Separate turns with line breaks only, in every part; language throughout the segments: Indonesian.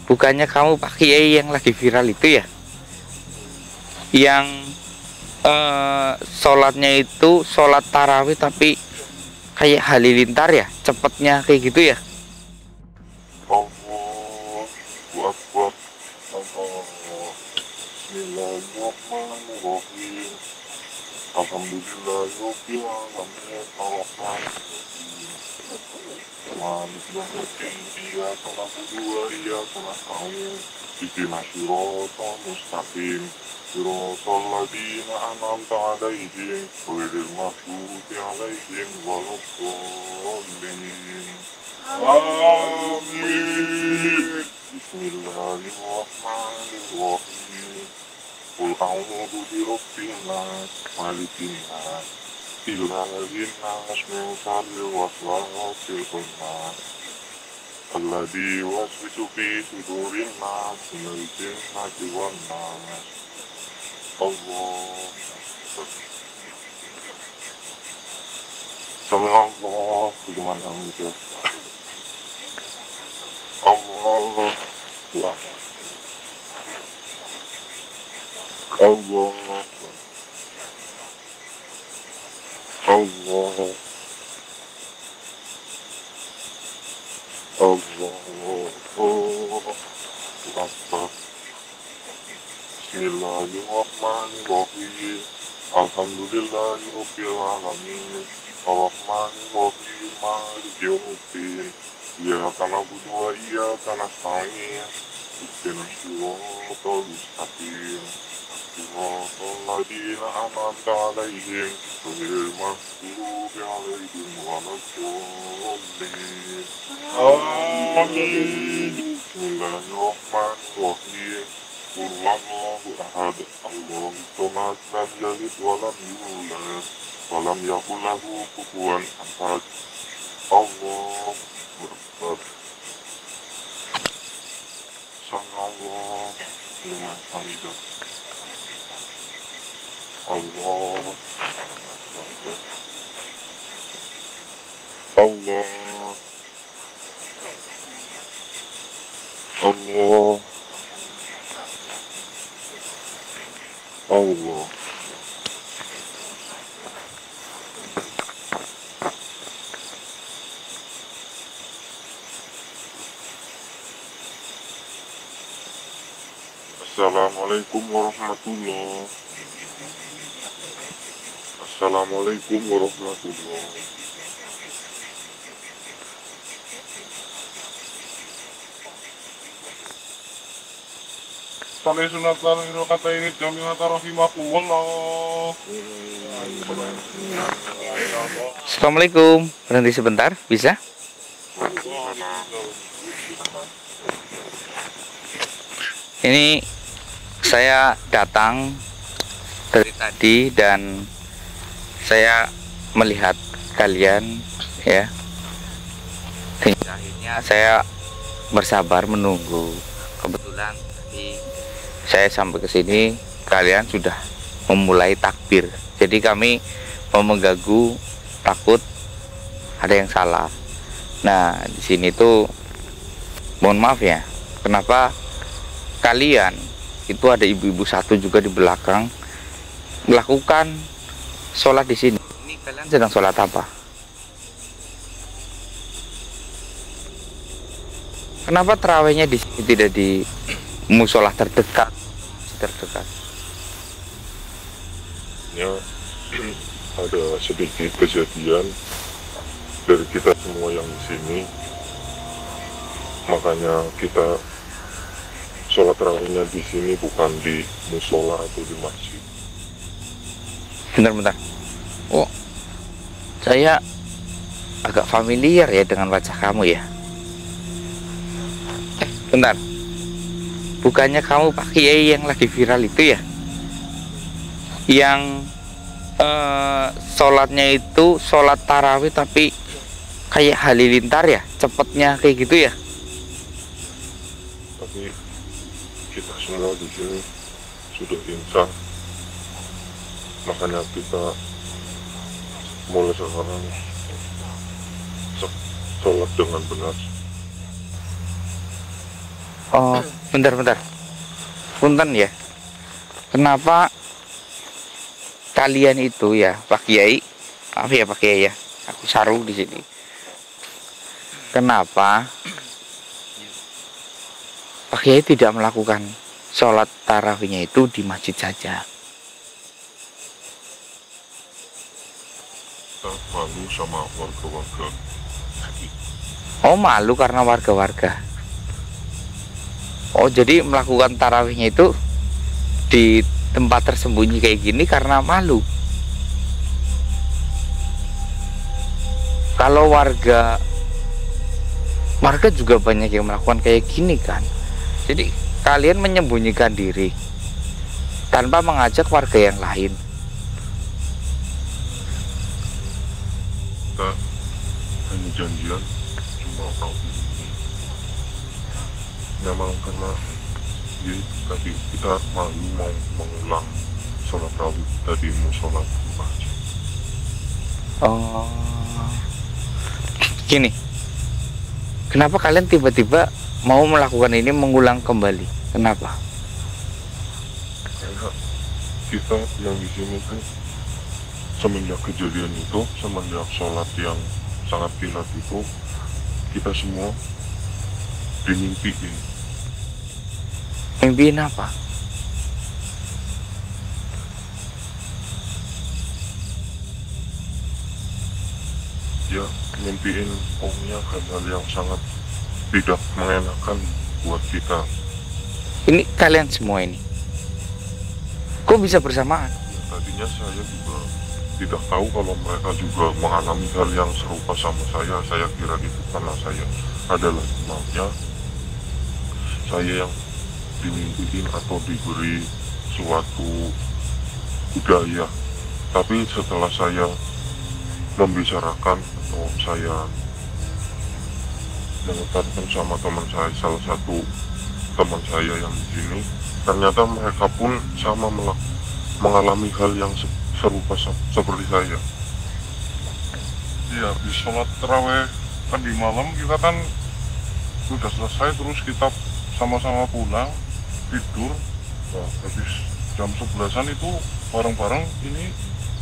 bukannya kamu Pak Kiai yang lagi viral itu ya, yang sholatnya itu sholat tarawih tapi kayak halilintar ya, cepetnya kayak gitu ya?
Allahu Akbar. Bismillahirrahmanirrahim. Alhamdulillahirabbil alamin. Arrahmanirrahim. Malik yaumiddin. Iyyaka na'budu wa iyyaka nasta'in. Ihdinas siratal mustaqim. Siratal ladzina an'amta 'alaihim ghairil maghdubi 'alaihim waladdallin. Amin. Bismillahirrahmanirrahim. Qul a'udzu birabbin nas, malikin nas, ilahin nas, min syarril waswasil khannas, alladzi yuwaswisu fi sudurin nas, minal jinnati wan nas. Allah. Sallallahu liman hamidah. Allah. Allah. Allah. Akbar. Bismillahirrahmanirrahim. Alhamdulillahirabbil alamin. Arrahmanirrahim. Maliki yaumiddin. Iyyaka na'budu wa iyyaka nasta'in. Ihdinas siratal mustaqim. Siratal ladzina an'amta 'alaihim ghairil maghdubi 'alaihim waladdallin. Amin. Bismillahirrahmanirrahim. Qul huwallahu ahad. Allahu samad. Lam yalid wa lam yulad wa lam yakul lahu kufuwan ahad. Allahu Akbar. Sallallahu liman hamidah. Allah. Allah. Allah. Allah. Assalamualaikum warahmatullahi. Assalamualaikum warahmatullahi. Salih sunatan kata ini jami'ata rahimakumullah.
Assalamualaikum, berhenti sebentar, bisa? Ini saya datang dari tadi dan saya melihat kalian ya. Hingga akhirnya saya bersabar menunggu. Kebetulan tadi saya sampai ke sini kalian sudah memulai takbir. Jadi kami mau mengganggu, takut ada yang salah. Nah, di sini tuh mohon maaf ya. Kenapa kalian itu ada ibu-ibu satu juga di belakang melakukan sholat di sini? Ini kalian sedang sholat apa? Kenapa terawihnya di sini tidak di musola terdekat?
Ya, ada sedikit kejadian dari kita semua yang di sini, makanya kita sholat tarawihnya di sini bukan di musola atau di masjid.
Bentar. Oh, saya agak familiar ya dengan wajah kamu ya. Bentar. Bukannya kamu Pak Kiai yang lagi viral itu ya? Yang sholatnya itu sholat tarawih tapi kayak halilintar ya, cepetnya kayak gitu ya?
Tapi kita semua di sini sudah insaf, makanya kita mulai sekarang sholat dengan benar.
Oh, bentar. Punten ya. Kenapa kalian itu ya, Pak Kiai? Maaf ya Pak Kiai ya. Aku saru di sini. Kenapa Pak Kiai tidak melakukan sholat tarawihnya itu di masjid saja?
Kita malu sama warga-warga.
Oh, malu karena warga-warga. Oh, jadi melakukan tarawihnya itu di tempat tersembunyi kayak gini karena malu. Kalau warga juga banyak yang melakukan kayak gini kan. Jadi kalian menyembunyikan diri tanpa mengajak warga yang lain.
Kita hanya janjian cuma tahu ini. Memang karena ya, tadi kita malu mau mengulang sholat rawih tadi mau sholat masjid.
Oh, gini. Kenapa kalian tiba-tiba mau melakukan ini, mengulang kembali? Kenapa?
Karena kita yang di sini tuh semenjak kejadian itu, semenjak sholat yang sangat kilat itu, kita semua dimimpiin.
Mimpiin apa?
Ya, mimpiin pokoknya hal-hal yang sangat tidak mengenakan buat kita.
Ini kalian semua ini. Kok bisa bersamaan?
Ya, tadinya saya juga tidak tahu kalau mereka juga mengalami hal yang serupa sama saya. Saya kira itu karena saya adalah imamnya, saya yang dimimpiin atau diberi suatu budaya. Tapi setelah saya membicarakan atau saya mengatakan sama teman saya, salah satu teman saya yang di sini, ternyata mereka pun sama mengalami hal yang serupa seperti saya.
Iya, di sholat terawih kan di malam kita kan sudah selesai, terus kita sama-sama pulang tidur. Nah, habis jam 11-an itu bareng-bareng ini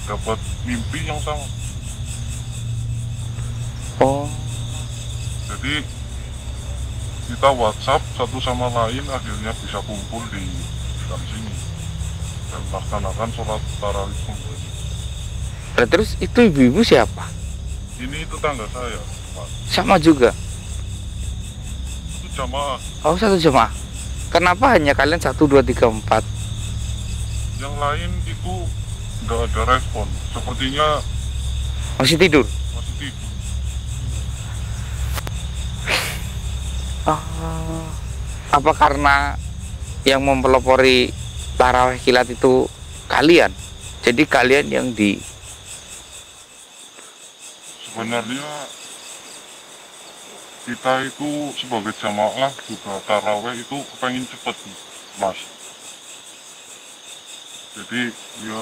dapat mimpi yang sama.
Oh,
Jadi kita WhatsApp satu sama lain, akhirnya bisa kumpul di dalam sini dan melaksanakan sholat tarawih kembali.
nah, terus itu ibu-ibu siapa?
Ini tetangga saya, Pak.
Sama juga.
Itu jamaah.
Oh, satu jemaah. Kenapa hanya kalian 1, 2, 3, 4?
Yang lain itu nggak ada respon. Sepertinya
Masih tidur?
masih tidur.
Apa karena yang mempelopori tarawih kilat itu kalian? Jadi kalian yang di...
Sebenarnya kita itu sebagai jamaah juga taraweh itu pengen cepet Mas. Jadi ya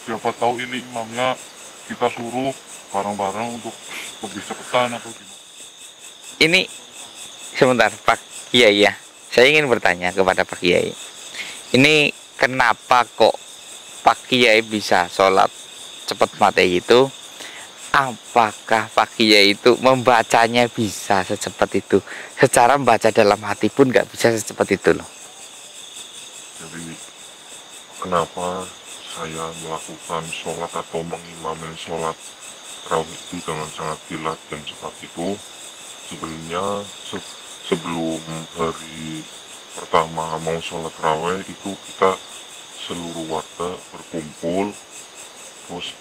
siapa tahu ini imamnya kita suruh bareng-bareng untuk lebih cepetan atau gimana.
Ini sebentar Pak Kiai ya. Saya ingin bertanya kepada Pak Kiai. Ini kenapa kok Pak Kiai bisa sholat cepat mati itu? Apakah Pak Kiai itu membacanya bisa secepat itu? Secara membaca dalam hati pun nggak bisa secepat itu loh.
Jadi kenapa saya melakukan sholat atau mengimami sholat rawih itu dengan sangat kilat dan cepat itu? Sebenarnya sebelum hari pertama mau sholat rawih itu kita seluruh warga berkumpul, terus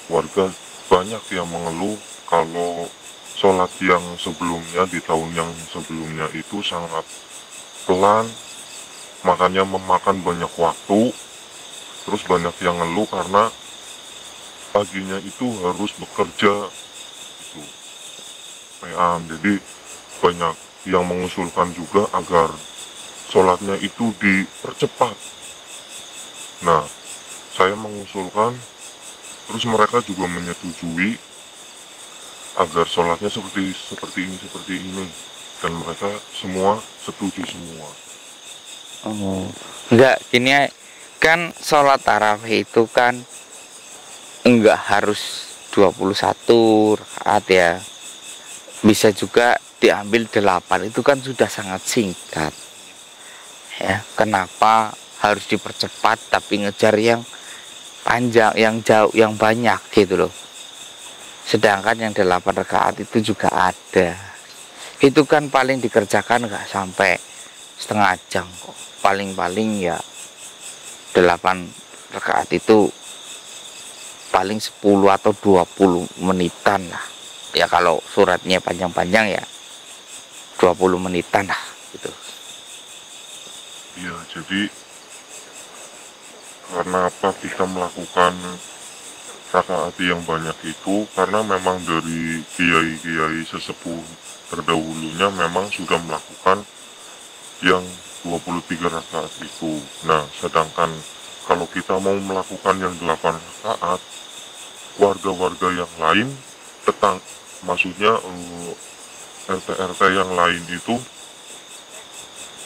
warga banyak yang mengeluh kalau sholat yang sebelumnya di tahun yang sebelumnya itu sangat pelan, makanya memakan banyak waktu. Terus banyak yang ngeluh karena paginya itu harus bekerja itu jadi banyak yang mengusulkan juga agar sholatnya itu dipercepat. Nah, saya mengusulkan, terus mereka juga menyetujui agar sholatnya seperti ini, dan mereka semua
setuju semua.
Oh, enggak, gini ya, kan sholat tarawih itu kan enggak harus 21 rakaat ya. Bisa juga diambil 8, itu kan sudah sangat singkat. Ya, kenapa harus dipercepat tapi ngejar yang panjang, yang jauh, yang banyak gitu loh. Sedangkan yang 8 rakaat itu juga ada. Itu kan paling dikerjakan nggak sampai setengah jam kok. Paling-paling ya 8 rakaat itu paling 10 atau 20 menitan lah. Ya kalau suratnya panjang-panjang ya 20 menitan lah gitu.
Iya, jadi karena apa kita melakukan rakaat yang banyak itu karena memang dari kiai-kiai sesepuh terdahulunya memang sudah melakukan yang 23 rakaat itu. Nah, sedangkan kalau kita mau melakukan yang 8 rakaat, warga-warga yang lain, maksudnya RT-RT yang lain itu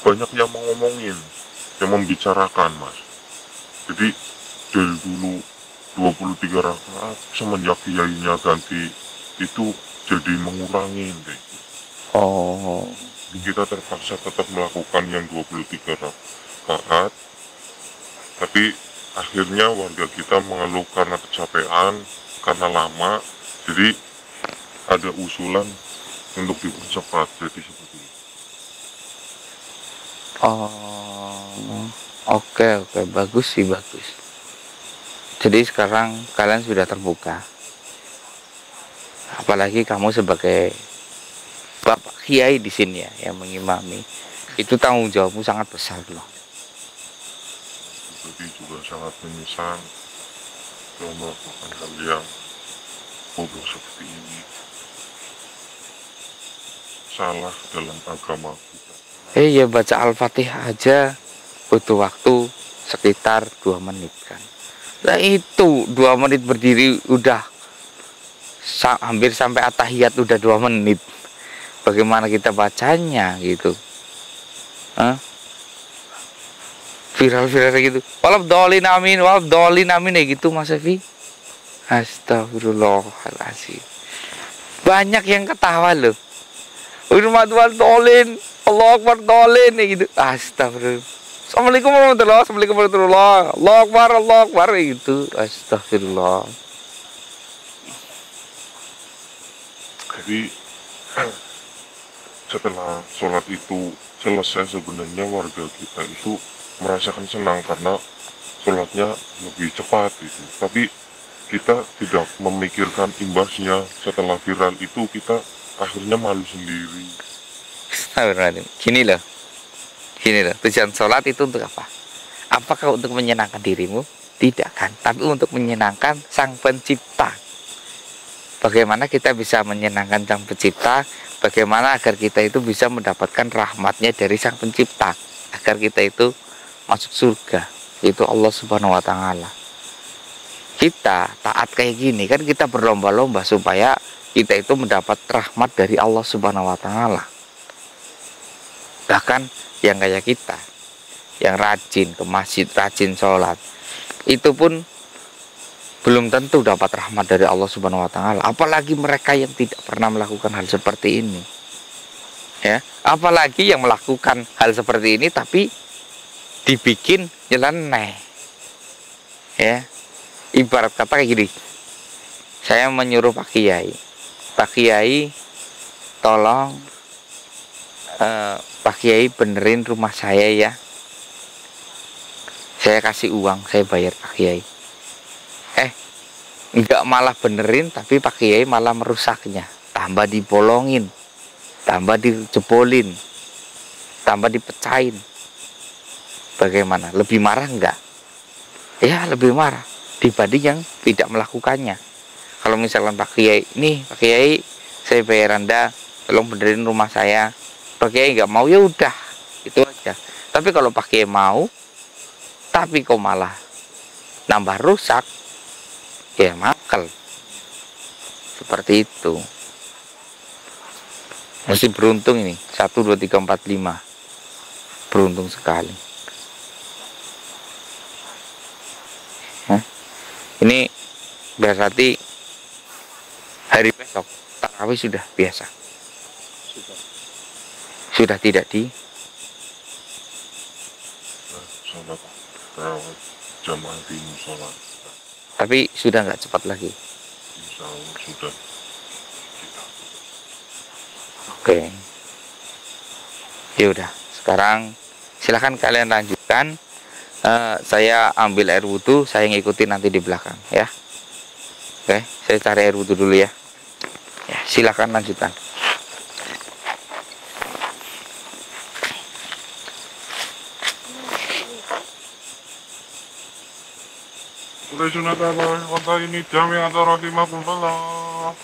banyak yang ngomongin, yang membicarakan, Mas. Jadi dari dulu 23 rakaat semenjak kiainya ganti itu jadi mengurangin deh.
Oh,
Kita terpaksa tetap melakukan yang 23 rakaat, tapi akhirnya warga kita mengeluh karena kecapean, karena lama, jadi ada usulan untuk dipercepat jadi seperti itu.
oh, oke, bagus sih, bagus. Jadi sekarang kalian sudah terbuka. Apalagi kamu sebagai Bapak Kiai di sini ya, yang mengimami. Itu tanggung jawabmu sangat besar loh.
Jadi juga sangat menyesal telah melakukan hal yang bodoh seperti ini. Salah dalam agama kita.
Ya baca Al-Fatihah aja butuh waktu sekitar 2 menit kan. Nah itu 2 menit berdiri udah hampir sampai atahiyat udah 2 menit. Bagaimana kita bacanya gitu? Hah? Viral-viral gitu. Walabdolin amin ya gitu Mas Evi. Astagfirullahaladzim. Banyak yang ketawa loh. Umat dolin, Allah Akbar dolin ya gitu. Astagfirullah. Assalamualaikum warahmatullahi. Allah Akbar gitu. Astagfirullah.
Jadi setelah sholat itu selesai sebenarnya warga kita itu merasakan senang karena sholatnya lebih cepat gitu. Tapi kita tidak memikirkan imbasnya. Setelah viral itu kita akhirnya malu sendiri.
Gini loh, tujuan sholat itu untuk apa? Apakah untuk menyenangkan dirimu? Tidak kan, tapi untuk menyenangkan Sang Pencipta. Bagaimana kita bisa menyenangkan Sang Pencipta? Bagaimana agar kita itu bisa mendapatkan rahmatnya dari Sang Pencipta, agar kita itu masuk surga, itu Allah Subhanahu wa Ta'ala. Kita taat kayak gini kan, kita berlomba-lomba supaya kita itu mendapat rahmat dari Allah Subhanahu wa Ta'ala. Bahkan yang kayak kita, yang rajin ke masjid, rajin sholat, itu pun belum tentu dapat rahmat dari Allah Subhanahu wa Ta'ala. Apalagi mereka yang tidak pernah melakukan hal seperti ini. Ya, apalagi yang melakukan hal seperti ini tapi dibikin nyeleneh. Ya. Ibarat kata kayak gini. Saya menyuruh Pak Kiai, tolong Pak Kiai benerin rumah saya ya. Saya kasih uang, saya bayar Pak Kiai. Enggak malah benerin, tapi Pak Kiai malah merusaknya. Tambah dibolongin, tambah dijebolin, tambah dipecahin. Bagaimana? Lebih marah enggak? Ya lebih marah dibanding yang tidak melakukannya. Kalau misalkan Pak Kiai, nih Pak Kiai, saya bayar Anda, tolong benerin rumah saya. Pak Kiai enggak mau, ya udah, itu aja. Tapi kalau Pak Kiai mau, tapi kok malah nambah rusak, ya makal. Seperti itu. Mesti beruntung ini. 1, 2, 3, 4, 5. beruntung sekali. Hah? Ini berarti hari besok tarawih sudah biasa, sudah tidak di
sholat terawih jamaah di musola,
tapi sudah nggak cepat lagi.
insya Allah sudah kita.
Oke, ya udah, sekarang silahkan kalian lanjutkan. Saya ambil air wudhu, saya ngikutin nanti di belakang ya. Oke, saya cari air wudhu dulu ya. Ya, silahkan lanjutkan.
Udah sunat Allah kota ini jami antara rahimakumullah.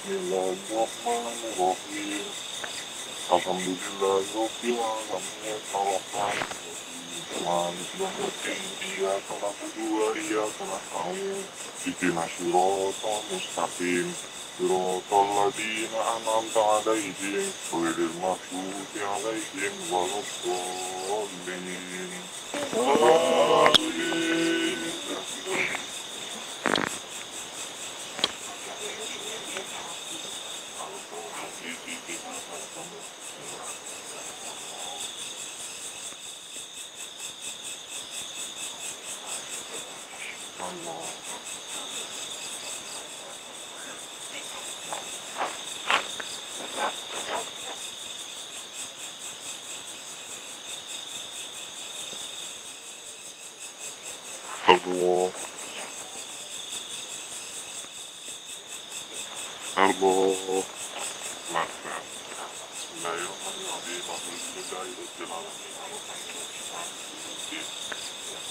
Bismillahirrahmanirrahim. Alhamdulillahirabbil alamin. Malik yaumiddin. Iyyaka na'budu wa iyyaka nasta'in. Ihdinas siratal mustaqim. Siratal ladzina an'amta 'alaihim ghairil maghdubi 'alaihim waladdallin. Amin. Allah. Allah. Maka. Bismillahirrahmanirrahim. Alhamdulillahirabbil alamin.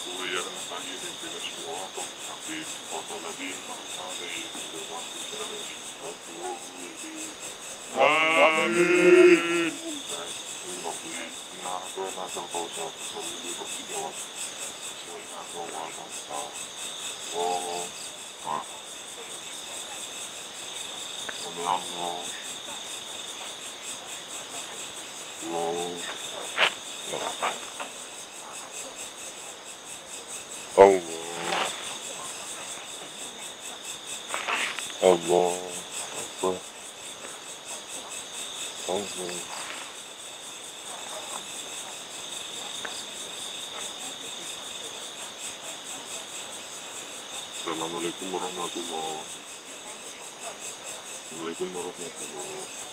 Wa ya nasta'in ihdinas siratal mustaqim. Siratal ladzina an'amta 'alaihim ghairil maghdubi 'alaihim waladdallin. Amin. Allah. Assalamualaikum warahmatullahi wabarakatuh.